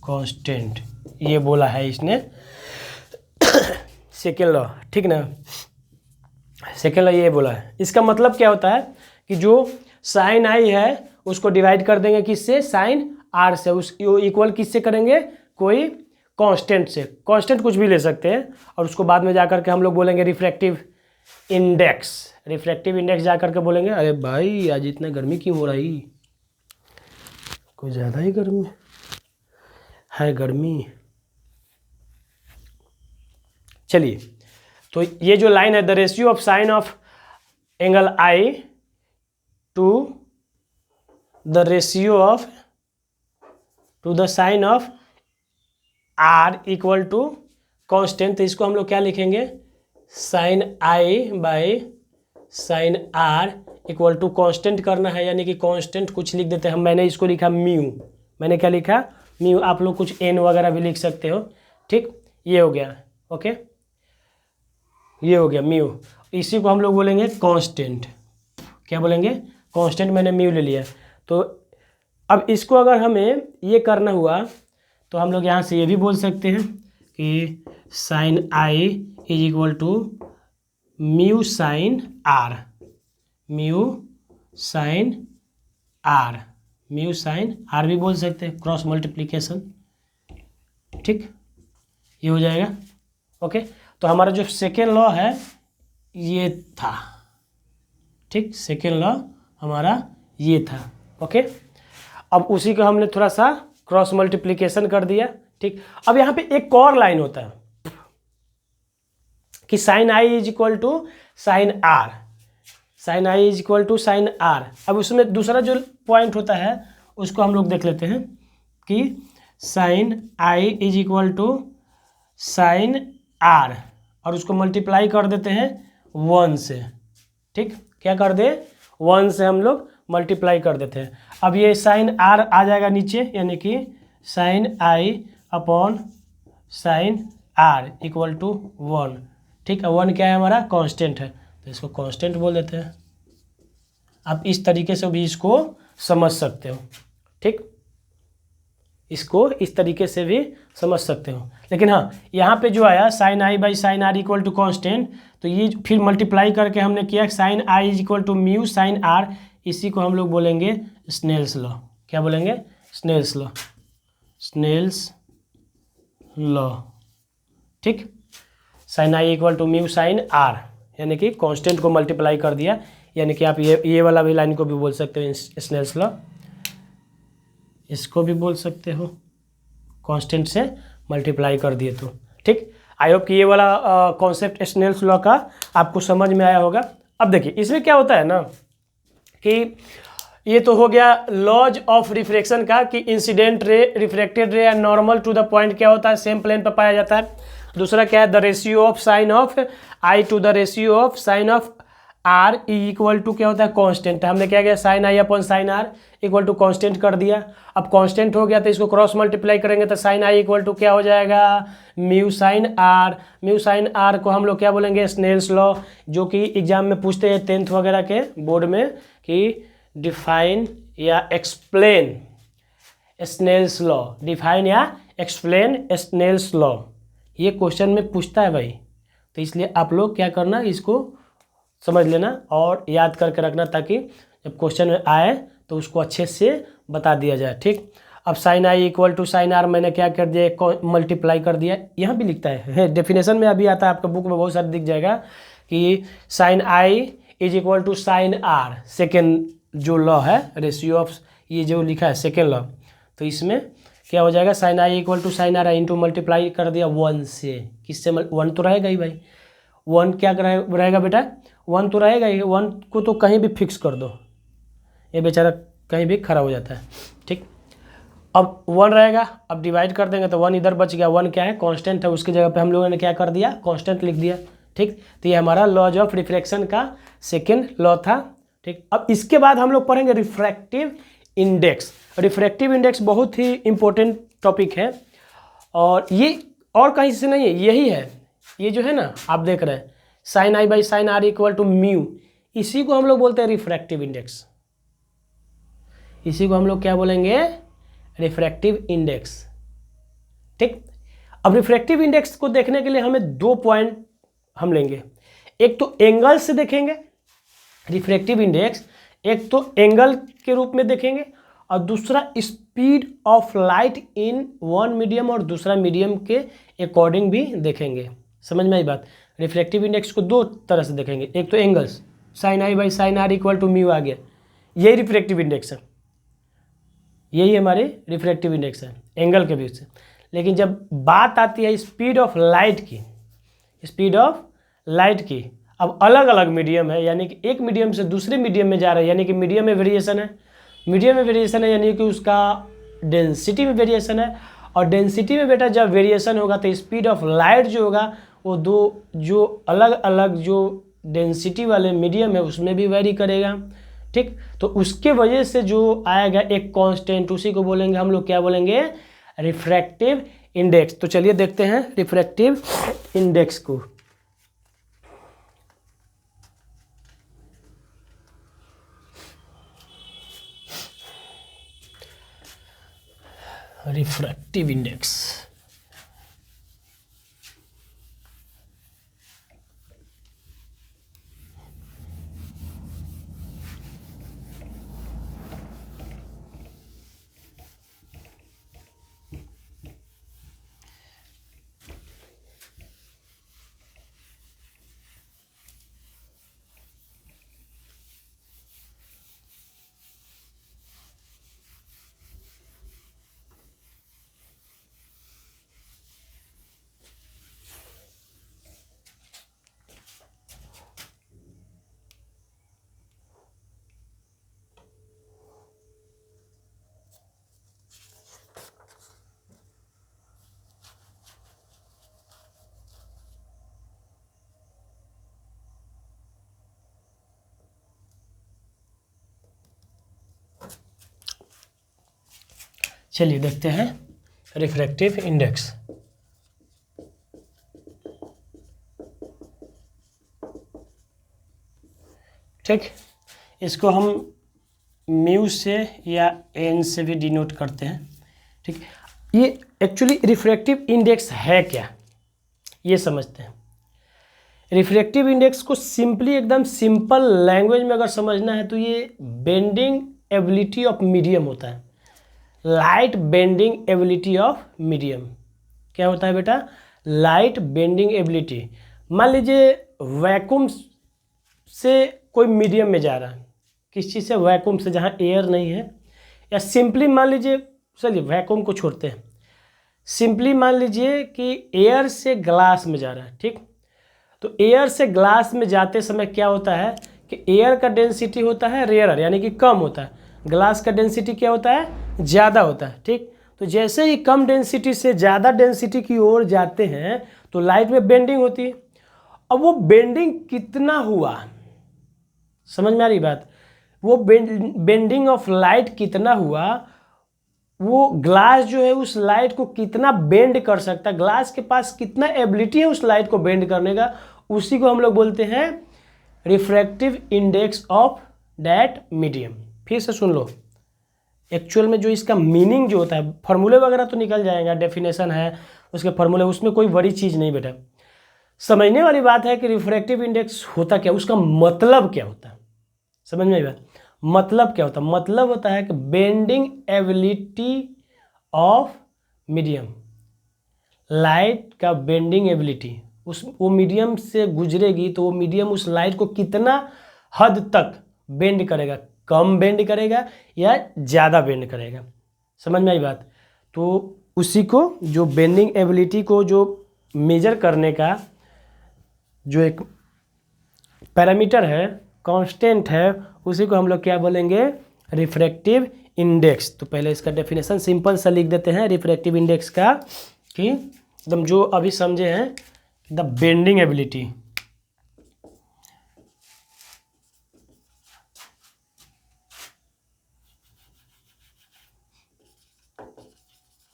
constant, ये बोला है इसने सेकेंड लॉ। ठीक ना, सेकेंड लॉ ये बोला है। इसका मतलब क्या होता है कि जो साइन आई है उसको डिवाइड कर देंगे किससे साइन आर से, उस इक्वल किससे करेंगे कोई कांस्टेंट से, कांस्टेंट कुछ भी ले सकते हैं, और उसको बाद में जाकर के हम लोग बोलेंगे रिफ्रैक्टिव इंडेक्स जाकर के बोलेंगे। अरे भाई आज इतना गर्मी क्यों हो रही, कुछ ज़्यादा ही गर्मी है गर्मी। चलिए, तो ये जो लाइन है the ratio of sine of angle i to the ratio of to the sine of r equal to constant, तो इसको हम लोग क्या लिखेंगे sine i by sine are equal to constant करना है, यानी कि कांस्टेंट कुछ लिख देते हैं हम। मैंने इसको लिखा म्यू, मैंने क्या लिखा म्यू, आप लोग कुछ एन वगैरह भी लिख सकते हो। ठीक, ये हो गया, ओके, ये हो गया म्यू, इसी को हम लोग बोलेंगे कांस्टेंट। क्या बोलेंगे कांस्टेंट, मैंने म्यू ले लिया। तो अब इसको अगर हमें ये करना हुआ तो हम लोग यहाँ से ये भी बोल सकते हैं कि sine i is equal to mu sine r, mu sine r भी बोल सकते हैं, क्रॉस मल्टीप्लिकेशन। ठीक, ये हो जाएगा। ओके, तो हमारा जो सेकेंड लॉ है ये था। ठीक, सेकेंड लॉ हमारा ये था। ओके, अब उसी को हमने थोड़ा सा क्रॉस मल्टीप्लिकेशन कर दिया। ठीक, अब यहाँ पे एक और लाइन होता है कि sine i is equal to sine r, sine i is equal to sine r. अब उसमें दूसरा जो पॉइंट होता है उसको हम लोग देख लेते हैं कि sine i is equal to sine r, और उसको मल्टीप्लाई कर देते हैं 1 से। ठीक, क्या कर दे 1 से हम लोग मल्टीप्लाई कर देते हैं। अब ये साइन आर आ जाएगा नीचे, यानी कि sine I upon sine are equal to 1। ठीक है, 1 क्या है हमारा कांस्टेंट है, तो इसको कांस्टेंट बोल देते हैं। आप इस तरीके से भी इसको समझ सकते हो, ठीक, इसको इस तरीके से भी समझ सकते हो। लेकिन हाँ, यहाँ पे जो आया sine I by sine are equal to constant, तो ये फिर मल्टीप्लाई करके हमने किया sine i is equal to mu sine r, इसी को हम लोग बोलेंगे स्नेल्स लॉ। क्या बोलेंगे? स्नेल्स लॉ, स्नेल्स लॉ, ठीक। Sine I equal to mu sine are, यानी कि कांस्टेंट को मल्टीप्लाई कर दिया, यानी कि आप ये वाला भी लाइन को भी बोल सकते हो स्नेल्स लॉ, इसको भी बोल सकते हो, कांस्टेंट से मल्टीप्लाई कर दिए तो, ठीक। आई होप कि ये वाला कॉन्सेप्ट स्नेल्स लॉ का आपको समझ में आया होगा। अब देखिए इसमें क्या होता है ना कि ये तो हो गया लॉज ऑफ रिफ्रैक्शन का, कि incident ray, refracted ray and normal to the point क्या होता है, सेम प्लेन पर पाया जाता है। दूसरा क्या है, the ratio of sine of i to the ratio of sine of r equal to क्या होता है, कांस्टेंट। हमने क्या किया, sine I upon sine are equal to constant कर दिया। अब कांस्टेंट हो गया तो इसको क्रॉस मल्टीप्लाई करेंगे तो साइन आई इक्वल टू क्या हो जाएगा, mu sine r. Mu sine r को हम लोग क्या बोलेंगे, स्नेल्स लॉ, जो कि एग्जाम में पूछते हैं 10th वगैरह के बोर्ड में कि डिफाइन या एक्सप्लेन स्नेल्स लॉ, डिफाइन या एक्सप्लेन स्नेल्स लॉ, ये क्वेश्चन में पूछता है भाई। तो इसलिए आप लोग क्या करना, इसको समझ लेना और याद करके रखना, ताकि जब क्वेश्चन में आए तो उसको अच्छे से बता दिया जाए, ठीक। अब sine I equal to sine r मैंने क्या कर दिया, मल्टीप्लाई कर दिया। यहाँ भी लिखता है डेफिनेशन में अभी आता है, आपका बुक में बहुत सारा दिख जाएगा कि sine i is equal to sine r, second जो लॉ है, रेशियो ऑफ, ये जो लिखा है सेकेंड लॉ, तो इसमें क्या हो जाएगा, sine I equal to sine r into multiply कर दिया 1 से, किससे, 1 तो रहेगा ही भाई, 1 क्या रहेगा बेटा, 1 तो रहेगा ही, 1 को तो कहीं भी फिक्स कर दो, ये बेचारा कहीं भी खड़ा हो जाता है, ठीक। अब 1 रहेगा, अब डिवाइड कर देंगे तो 1 इधर बच गया, 1 क्या है, कांस्टेंट है, उसकी जगह पे हम लोगों ने क्या कर दिया, कांस्टेंट लिख दिया, ठीक। तो ये हमारा लॉज ऑफ रिफ्रैक्शन का सेकेंड लॉ था, ठीक। अब इसके बाद हम लोग पढ़ेंगे रिफ्रैक्टिव इंडेक्स। रिफ्रैक्टिव इंडेक्स बहुत ही इंपॉर्टेंट टॉपिक है, और ये और कहीं से नहीं है, यही है, ये जो है ना आप देख रहे हैं sine I by sine are equal to mu, इसी को हम लोग बोलते हैं रिफ्रैक्टिव इंडेक्स, इसी को हम लोग क्या बोलेंगे, रिफ्रैक्टिव इंडेक्स, ठीक। अब रिफ्रैक्टिव इंडेक्स को देखने के लिए हमें 2 पॉइंट हम लेंगे, एक तो एंगल से देखेंगे रिफ्रैक्टिव इंडेक्स, एक तो एंगल के रूप में देखेंगे, और दूसरा speed of light in one medium और दूसरा मीडियम के अकॉर्डिंग भी देखेंगे। समझ में आई बात। रिफ्रैक्टिव इंडेक्स को 2 तरह से देखेंगे, एक तो angles, sine I by sine are equal to mu आ गया, यही रिफ्रैक्टिव इंडेक्स है, यही हमारे रिफ्रैक्टिव इंडेक्स है एंगल के बीच से। लेकिन जब बात आती है स्पीड ऑफ लाइट की, स्पीड ऑफ लाइट की, अब अलग अलग मीडियम है, यानी कि एक मीडियम से दूसरे मीडियम में जा रहा है, यानी कि मीडियम में वेरिएशन है, मीडियम में वेरिएशन है, यानी कि उसका डेंसिटी में वेरिएशन है, और डेंसिटी में बेटा जब वेरिएशन होगा तो स्पीड ऑफ लाइट जो होगा वो 2 जो अलग अलग जो डेंसिटी वाले मीडियम है उसमें भी वेरी करेगा, ठीक। तो उसके वजह से जो आएगा एक कांस्टेंट, उसी को बोलेंगे हम लोग, क्या बोलेंगे, रिफ्रैक्टिव इंडेक्स। तो चलिए देखते हैं रिफ्रैक्टिव इंडेक्स को। रिफ्रैक्टिव इंडेक्स, चलिए देखते हैं रिफ्रैक्टिव इंडेक्स। ठीक। इसको हम म्यू से या एन से भी डिनोट करते हैं। ठीक, ये एक्चुअली रिफ्रैक्टिव इंडेक्स है क्या, ये समझते हैं। रिफ्रैक्टिव इंडेक्स को सिंपली एकदम सिंपल लैंग्वेज में अगर समझना है तो ये बेंडिंग एबिलिटी ऑफ मीडियम होता है। Light bending ability of medium क्या होता है बेटा? Light bending ability. मान लीजिए वैक्यूम से कोई मीडियम में जा रहा है, किस चीज़ से? वैक्यूम से, जहाँ एयर नहीं है। या सिंपली मान लीजिए, चलिए वैक्यूम को छोड़ते हैं, सिंपली मान लीजिए कि एयर से ग्लास में जा रहा है। ठीक, तो एयर से ग्लास में जाते समय क्या होता है कि एयर का डेंसिटी होता है रेयरर, यानी कि कम होता है। ग्लास का डेंसिटी क्या होता है? ज़्यादा होता है। ठीक, तो जैसे ही कम डेंसिटी से ज़्यादा डेंसिटी की ओर जाते हैं तो लाइट में बेंडिंग होती है। अब वो बेंडिंग कितना हुआ, समझ में आ रही बात? वो बेंडिंग ऑफ लाइट कितना हुआ, वो ग्लास जो है उस लाइट को कितना बेंड कर सकता है, ग्लास के पास कितना एबिलिटी है उस लाइट को बेंड करने का, उसी को हम लोग बोलते हैं refractive index of that medium. फिर से सुन लो, एक्चुअल में जो इसका मीनिंग जो होता है, फॉर्मूले वगैरह तो निकल जाएगा, डेफिनेशन है उसके फॉर्मूले, उसमें कोई बड़ी चीज़ नहीं बेटा। समझने वाली बात है कि रिफ्रैक्टिव इंडेक्स होता क्या, उसका मतलब क्या होता है, समझ में आई बात? मतलब क्या होता है? मतलब होता है कि bending ability of medium, light का बेंडिंग एबिलिटी, वो मीडियम से गुजरेगी तो वो मीडियम उस लाइट को कितना हद तक बेंड करेगा, कम बेंड करेगा या ज़्यादा बेंड करेगा। समझ में आई बात? तो उसी को, जो बेंडिंग एबिलिटी को जो मेजर करने का जो एक पैरामीटर है, कांस्टेंट है, उसी को हम लोग क्या बोलेंगे? Refractive index. तो पहले इसका डेफिनेशन सिंपल सा लिख देते हैं रिफ्रैक्टिव इंडेक्स का, कि एकदम जो अभी समझे हैं, the bending ability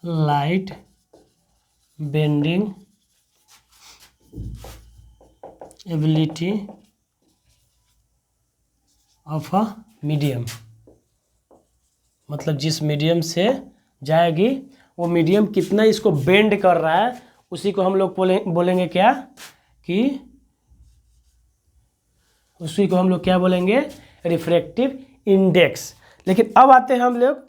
light bending ability of a medium, मतलब जिस मीडियम से जाएगी वो मीडियम कितना इसको बेंड कर रहा है, उसी को हम लोग बोलेंगे क्या, कि उसी को हम लोग क्या बोलेंगे? Refractive index. लेकिन अब आते हैं हम लोग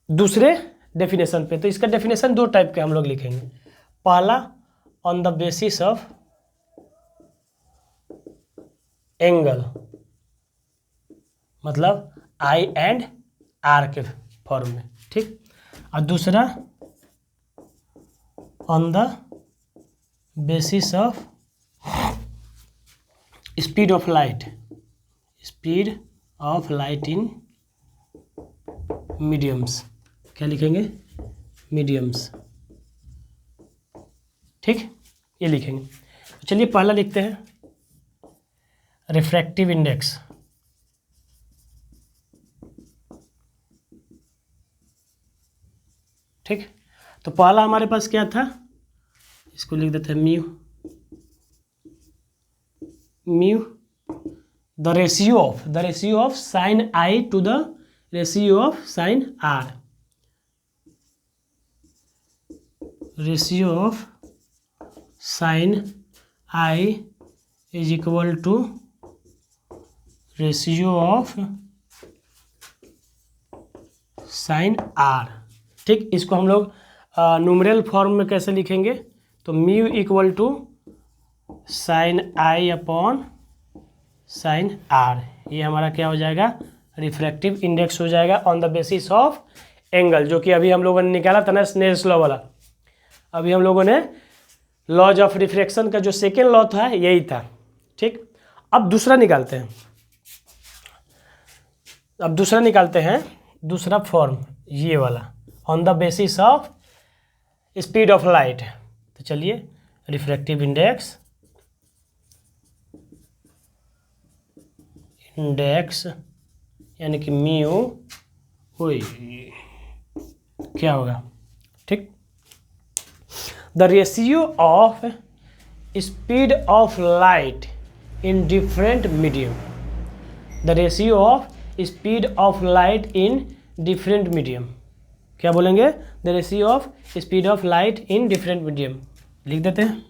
दूसरे डेफिनेशन पे। तो इसका डेफिनेशन दो टाइप के हम लोग लिखेंगे। पहला, on the basis of angle, मतलब आई एंड आर के फॉर्म में। ठीक, और दूसरा on the basis of speed of light, speed of light in mediums. क्या लिखेंगे? मीडियम्स। ठीक, ये लिखेंगे। चलिए पहला लिखते हैं रिफ्रैक्टिव इंडेक्स। ठीक, तो पहला हमारे पास क्या था, इसको लिख देते हैं mu. Mu the ratio of sine I to the ratio of sine are, ratio of sine i is equal to ratio of sine r. ठीक, इसको हम लोग न्यूमेरल फॉर्म में कैसे लिखेंगे? तो mu equal to sine I upon sine are, ये हमारा क्या हो जाएगा? रिफ्रैक्टिव इंडेक्स हो जाएगा on the basis of angle, जो कि अभी हम लोगों ने निकाला था ना स्नेल्स लॉ वाला। अभी हम लोगों ने लॉज ऑफ रिफ्रैक्शन का जो सेकेंड लॉ था यही था। ठीक, अब दूसरा निकालते हैं। दूसरा फॉर्म ये वाला, on the basis of speed of light. तो चलिए रिफ्रैक्टिव इंडेक्स यानी कि म्यू हुई क्या होगा? ठीक, the ratio of speed of light in different medium. The ratio of speed of light in different medium. क्या बोलेंगे? The ratio of speed of light in different medium. लिख देते हैं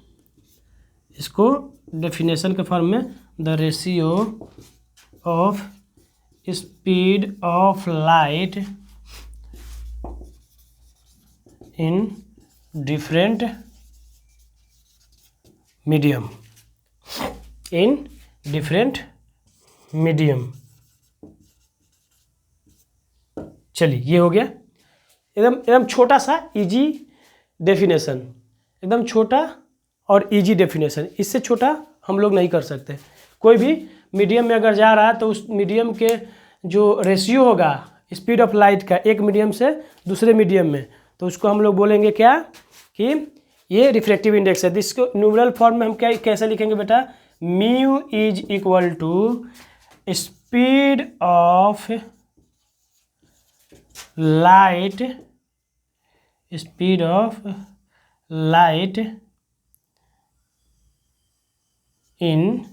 इसको डेफिनेशन के फॉर्म में. The ratio of speed of light in different medium. In different medium. चलिए ये हो गया एकदम छोटा सा इजी डेफिनेशन, एकदम छोटा और इजी डेफिनेशन. इससे छोटा हम लोग नहीं कर सकते. कोई भी मीडियम में अगर जा रहा है तो उस मीडियम के जो रेशियो होगा स्पीड ऑफ लाइट का एक मीडियम से दूसरे मीडियम में, तो उसको हम लोग बोलेंगे क्या कि ये रिफ्रैक्टिव इंडेक्स है. इसको न्यूमरल फॉर्म में हम क्या कैसे लिखेंगे बेटा? Mu is equal to speed of light, speed of light in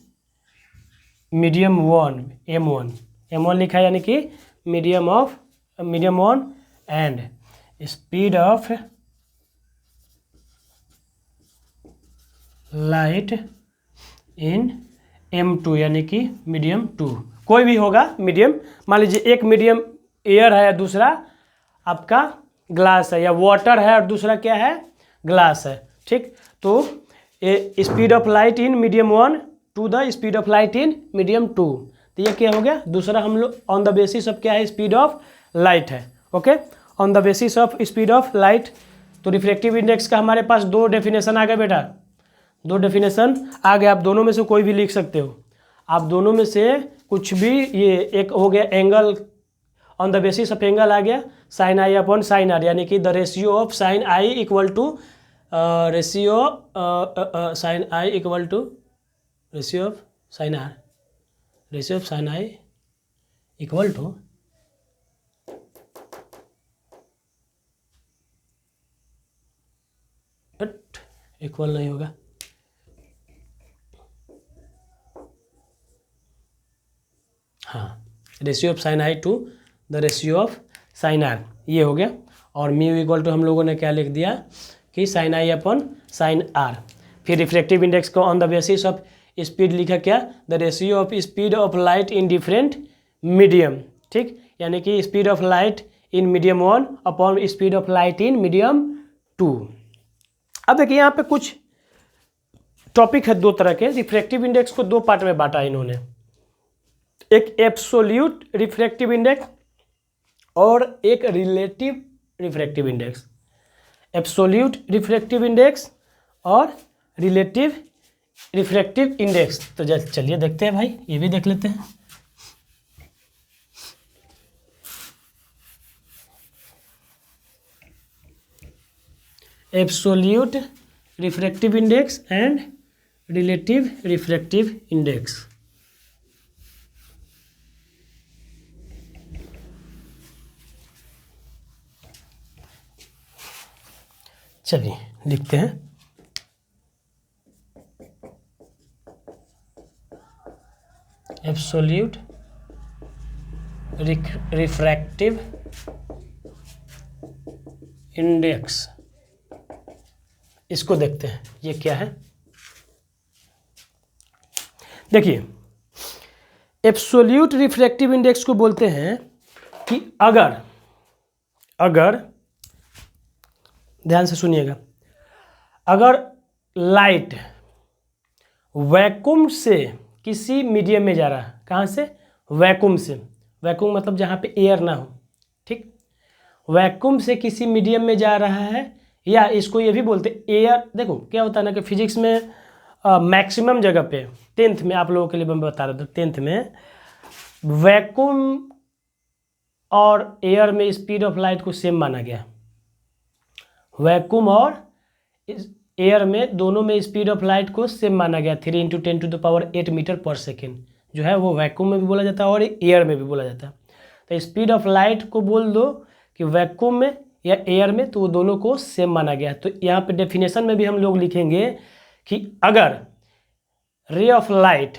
medium one, M1 लिखा है, यानी कि medium one, and speed of light in M2 यानी कि मीडियम 2. कोई भी होगा मीडियम. मान लीजिए एक मीडियम एयर है, दूसरा आपका ग्लास है, या वाटर है और दूसरा क्या है? ग्लास है. ठीक, तो speed of light in medium 1 to the speed of light in medium 2. तो ये क्या हो गया? दूसरा हम लोग ऑन द बेसिस ऑफ क्या है? स्पीड ऑफ लाइट है. Okay, on the basis of speed of light. तो रिफ्रैक्टिव इंडेक्स का हमारे पास दो डेफिनेशन आ गए बेटा, दो डेफिनेशन आ गए. आप दोनों में से कोई भी लिख सकते हो, आप दोनों में से कुछ भी. ये एक हो गया angle, on the basis of angle आ गया sine I upon sine are, यानी कि the ratio of sine I equal to ratio sine I equal to ratio of sine are, ratio of sine I equal to equal नहीं होगा, हाँ, ratio of sine I to the ratio of sine are, ये हो गया. और mu equal to हम लोगों ने क्या लिख दिया कि साइन आई अपॉन साइन आर. फिर रिफ्रैक्टिव इंडेक्स को on the basis of speed लिखा क्या? The ratio of speed of light in different medium. ठीक, यानी कि speed of light in medium 1 upon speed of light in medium 2. अब देखिए यहाँ पे कुछ टॉपिक है दो तरह के. रिफ्रैक्टिव इंडेक्स को दो पार्ट में बांटा इन्होंने, एक एब्सोल्यूट रिफ्रैक्टिव इंडेक्स और एक relative refractive index. Absolute refractive index और रिलेटिव रिफ्रैक्टिव इंडेक्स. तो चलिए देखते हैं भाई, ये भी देख लेते हैं. Absolute refractive index and relative refractive index. चलिए लिखते हैं. एब्सोल्यूट रिफ्रैक्टिव इंडेक्स, इसको देखते हैं ये क्या है. देखिए एब्सोल्यूट रिफ्रैक्टिव इंडेक्स को बोलते हैं कि अगर ध्यान से सुनिएगा, अगर लाइट वैक्यूम से किसी मीडियम में जा रहा है, कहाँ से? वैक्यूम से. वैक्यूम मतलब जहाँ पे एयर ना हो. ठीक, वैक्यूम से किसी मीडियम में जा रहा है, या इसको ये भी बोलते एयर. देखो क्या होता है ना कि फिजिक्स में मैक्सिमम जगह पे 10th में, आप लोगों के लिए मैं बता रहा था, 10th में वैक्यूम और एयर में स्पीड ऑफ लाइट को सेम माना गया. वैक्यूम और एयर में दोनों में स्पीड ऑफ लाइट को सेम माना गया. 3 × 10⁸ मीटर पर सेकेंड जो है वो वैक्यूम में भी बोला जाता है और एयर में भी बोला जाता है. तो स्पीड ऑफ लाइट को बोल दो कि वैक्यूम में या एयर में, तो वो दोनों को सेम माना गया. तो यहाँ पे डेफिनेशन में भी हम लोग लिखेंगे कि अगर रे ऑफ लाइट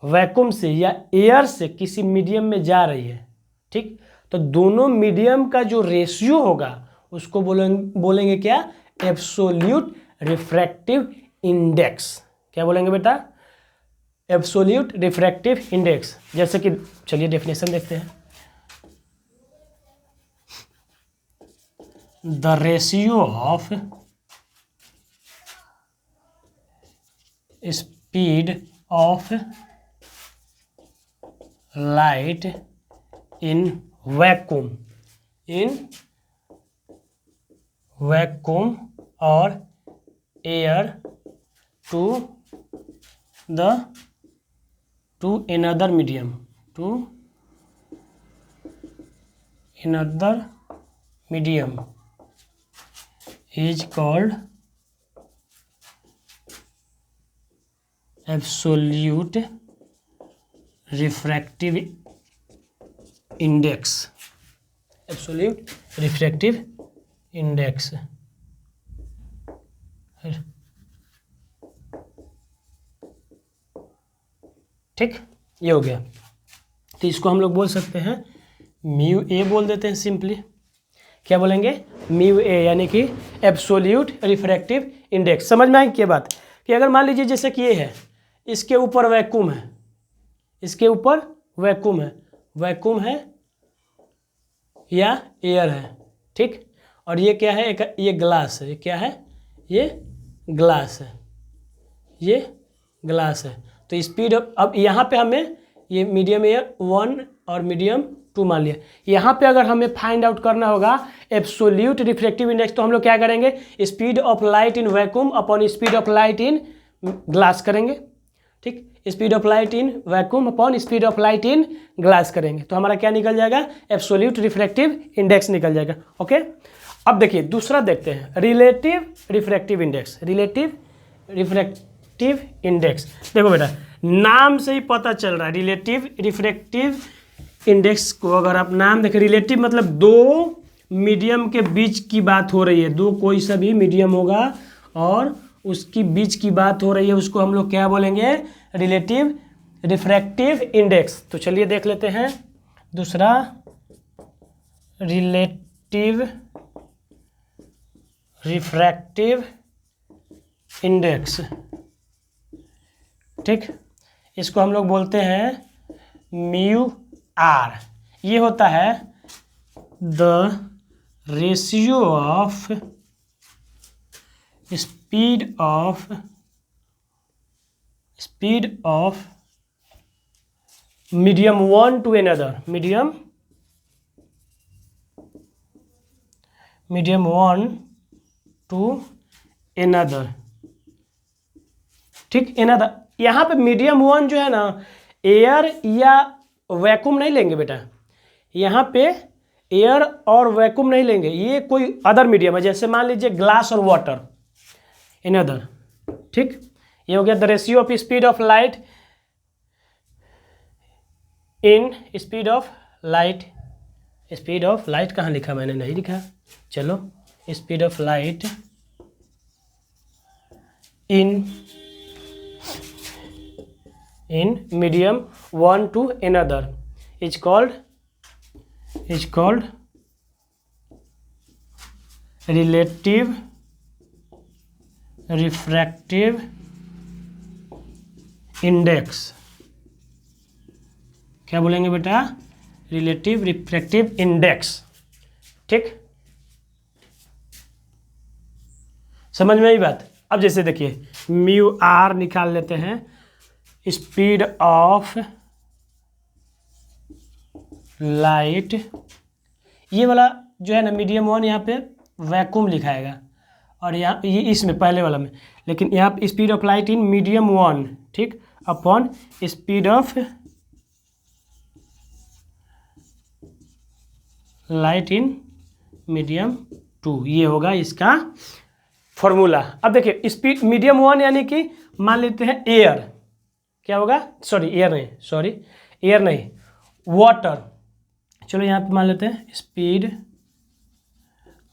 वैक्यूम से या एयर से किसी मीडियम में जा रही है, ठीक, तो दोनों मीडियम का जो रेशियो होगा उसको बोलेंगे क्या? Absolute refractive index. क्या बोलेंगे बेटा? Absolute refractive index. जैसे कि चलिए डेफिनेशन देखते हैं। The ratio of speed of light in vacuum और air to another medium is called absolute refractive index। absolute refractive index। ठीक, ये हो गया। तो इसको हम लोग बोल सकते हैं म्यू ए बोल देते हैं सिंपली। क्या बोलेंगे? म्यू ए, यानी कि एब्सोल्यूट रिफ्रैक्टिव इंडेक्स। समझ में आई क्या बात? कि अगर मान लीजिए जैसे कि ये है, इसके ऊपर वैक्यूम है, इसके ऊपर वैक्यूम है या एयर है, ठीक, और ये क्या है? ये ग्लास है। ये क्या है? ये ग्लास है, ये ग्लास है। तो स्पीड अब यहाँ पे हमें ये मीडियम एयर 1 और मीडियम 2 मान लिया। यहाँ पे अगर हमें फाइंड आउट करना होगा एब्सोल्यूट रिफ्रैक्टिव इंडेक्स, तो हम लोग क्या करेंगे? Speed of light in vacuum upon speed of light in glass करेंगे, ठीक, speed of light in vacuum upon speed of light in glass करेंगे, तो हमारा क्या निकल जाएगा? एब्सोल्यूट रिफ्रैक्टिव इंडेक्स निकल जाएगा। ओके, अब देखिए दूसरा देखते हैं, relative refractive index. Relative refractive index, देखो बेटा नाम से ही पता चल रहा है रिलेटिव रिफ्रैक्टिव इंडेक्स को। अगर आप नाम देखें, रिलेटिव मतलब दो मीडियम के बीच की बात हो रही है, दो कोई सा भी मीडियम होगा और उसकी बीच की बात हो रही है, उसको हम लोग क्या बोलेंगे? Relative refractive index. तो चलिए देख लेते हैं दूसरा, रिलेटिव रिफ्रैक्टिव इंडेक्स, ठीक, इसको हम लोग बोलते हैं म्यू आर। ये होता है the ratio of speed of medium 1 to another, medium 1 to another, ठीक, अनदर। यहाँ पे मीडियम 1 जो है ना, एयर या वैक्यूम नहीं लेंगे बेटा, यहाँ पे एयर और वैक्यूम नहीं लेंगे, ये कोई अदर मीडियम है। जैसे मान लीजिए ग्लास और वाटर, अनदर, ठीक। ये हो गया the ratio of speed of light in speed of light. Speed of light कहाँ लिखा? मैंने नहीं लिखा, चलो, speed of light in medium 1 to another is called relative refractive index। क्या बोलेंगे बेटा? रिलेटिव रिफ्रैक्टिव इंडेक्स, ठीक, समझ में आई बात? अब जैसे देखिए म्यू आर निकाल लेते हैं, स्पीड ऑफ लाइट, ये वाला जो है ना मीडियम 1, यहाँ पे वैक्यूम लिखाएगा और यहाँ ये इसमें पहले वाला में, लेकिन यहाँ पे speed of light in medium 1, ठीक, upon speed of light in medium 2, ये होगा इसका फॉर्मूला। अब देखिए स्पीड मीडियम 1 यानी कि मान लेते हैं एयर, क्या होगा? एयर नहीं, वाटर। चलो यहाँ पे मान लेते हैं speed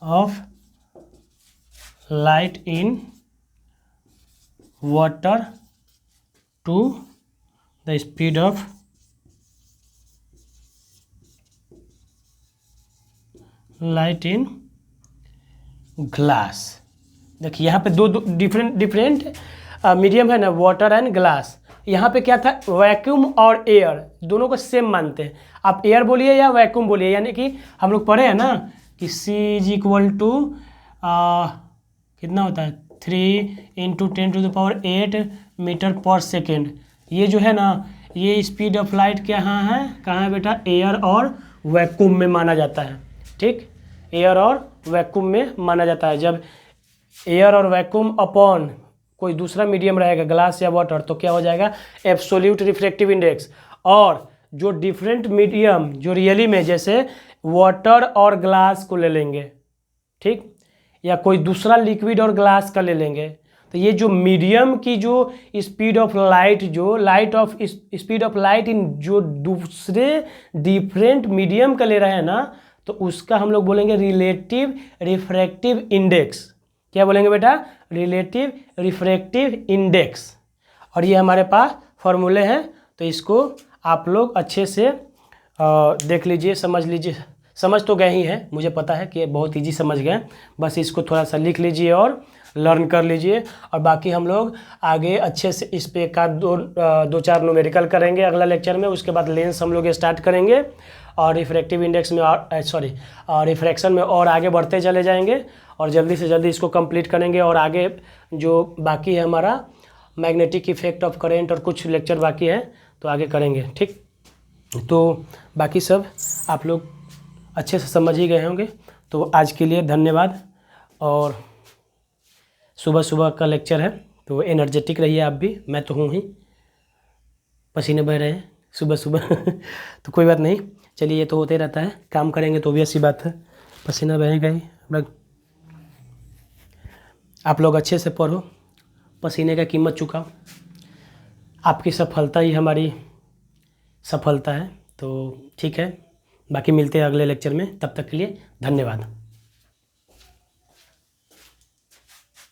of light in water to the speed of light in glass. देखिए यहाँ पे दो डिफरेंट मीडियम है ना, वाटर एंड ग्लास। यहाँ पे क्या था, वैक्यूम और एयर दोनों को सेम मानते हैं। आप एयर बोलिए या वैक्यूम बोलिए, यानी कि हम लोग पढ़े हैं ना कि C इज इक्वल टू कितना होता है 3 × 10⁸ मीटर पर सेकेंड। ये जो है ना, ये स्पीड ऑफ लाइट कहाँ है बेटा, एयर और वैक्यूम में माना जाता है। ठीक, एयर और वैक्यूम में माना जाता है। जब एयर और वैक्यूम अपॉन कोई दूसरा मीडियम रहेगा, ग्लास या वाटर, तो क्या हो जाएगा, एब्सोल्यूट रिफ्रैक्टिव इंडेक्स। और जो डिफरेंट मीडियम जो रियली में, जैसे वाटर और ग्लास को ले लेंगे, ठीक, या कोई दूसरा लिक्विड और ग्लास का ले लेंगे, तो ये जो मीडियम की जो स्पीड ऑफ लाइट, जो स्पीड ऑफ लाइट इन जो दूसरे डिफरेंट मीडियम का ले रहे हैं ना, तो उसका हम लोग बोलेंगे रिलेटिव रिफ्रैक्टिव इंडेक्स। क्या बोलेंगे बेटा, रिलेटिव रिफ्रैक्टिव इंडेक्स। और ये हमारे पास फॉर्मूले हैं, तो इसको आप लोग अच्छे से देख लीजिए, समझ लीजिए। समझ तो गए ही हैं, मुझे पता है कि बहुत इजी समझ गए, बस इसको थोड़ा सा लिख लीजिए और लर्न कर लीजिए। और बाकी हम लोग आगे अच्छे से इस पे का दो चार न्यूमेरिकल करेंगे अगला लेक्चर में। उसके बाद लेंस हम लोग स्टार्ट करेंगे और रिफ्रैक्टिव इंडेक्स में और रिफ्रैक्शन में और आगे बढ़ते चले जाएंगे, और जल्दी से जल्दी इसको कंप्लीट करेंगे। और आगे जो बाकी है हमारा मैग्नेटिक इफेक्ट ऑफ करेंट और कुछ लेक्चर बाकी है, तो आगे करेंगे। ठीक, तो बाकी सब आप लोग अच्छे से समझ ही गए होंगे। तो आज के लिए धन्यवाद। और सुबह सुबह का लेक्चर है, तो एनर्जेटिक रहिए आप भी, मैं तो हूँ ही, पसीने बह रहे हैं सुबह सुबह तो कोई बात नहीं, चलिए, ये तो होते रहता है, काम करेंगे तो भी ऐसी बात है, पसीना बहेगा ही। आप लोग अच्छे से पढ़ो, पसीने का कीमत चुकाओ, आपकी सफलता ही हमारी सफलता है। तो ठीक है, बाकी मिलते हैं अगले लेक्चर में, तब तक के लिए धन्यवाद।